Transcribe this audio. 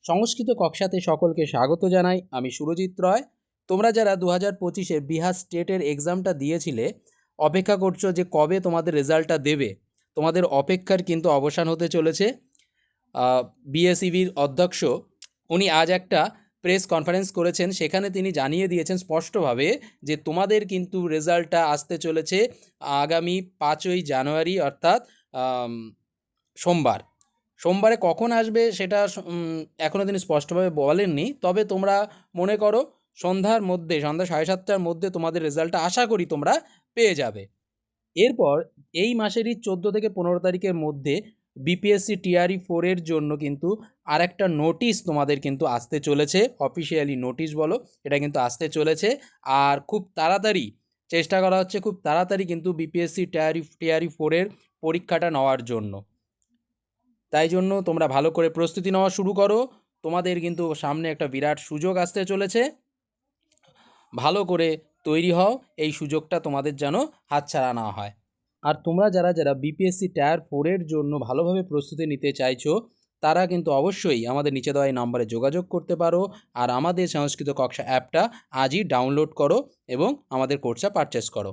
সংস্কৃত কক্ষাতে সকলকে স্বাগত জানাই। আমি সুরজিৎ রয়। তোমরা যারা 2025-এর বিহার স্টেটের এক্সামটা দিয়েছিলে, অপেক্ষা করছো যে কবে তোমাদের রেজাল্টটা দেবে, তোমাদের অপেক্ষার কিন্তু অবসান হতে চলেছে। বিএসইবির অধ্যক্ষ উনি আজ একটা প্রেস কনফারেন্স করেছেন, সেখানে তিনি জানিয়ে দিয়েছেন স্পষ্টভাবে যে তোমাদের কিন্তু রেজাল্টটা আসতে চলেছে আগামী 5ই জানুয়ারি, অর্থাৎ সোমবারে কখন আসবে সেটা এখনও তিনি স্পষ্টভাবে বলেননি। তবে তোমরা মনে করো সন্ধ্যা 7:30টার মধ্যে তোমাদের রেজাল্টটা আশা করি তোমরা পেয়ে যাবে। এরপর এই মাসেরই 14 থেকে 15 তারিখের মধ্যে বিপিএসসি টিআরই 4-এর জন্য কিন্তু আরেকটা নোটিশ তোমাদের কিন্তু আসতে চলেছে, অফিসিয়ালি নোটিশ বলো, এটা কিন্তু আসতে চলেছে। আর খুব তাড়াতাড়ি চেষ্টা করা হচ্ছে, খুব তাড়াতাড়ি কিন্তু বিপিএসসি টিআরই 4-এর পরীক্ষাটা নেওয়ার জন্য। তাই জন্য তোমরা ভালো করে প্রস্তুতি নেওয়া শুরু করো। তোমাদের কিন্তু সামনে একটা বিরাট সুযোগ আসতে চলেছে। ভালো করে তৈরি হও, এই সুযোগটা তোমাদের যেন হাতছাড়া না হয়। আর তোমরা যারা যারা বিপিএসসি টায়ার 4-এর জন্য ভালোভাবে প্রস্তুতি নিতে চাইছো, তারা কিন্তু অবশ্যই আমাদের নিচে দেওয়া এই নাম্বারে যোগাযোগ করতে পারো। আর আমাদের সংস্কৃত কক্ষা অ্যাপটা আজই ডাউনলোড করো এবং আমাদের কোর্সটা পারচেস করো।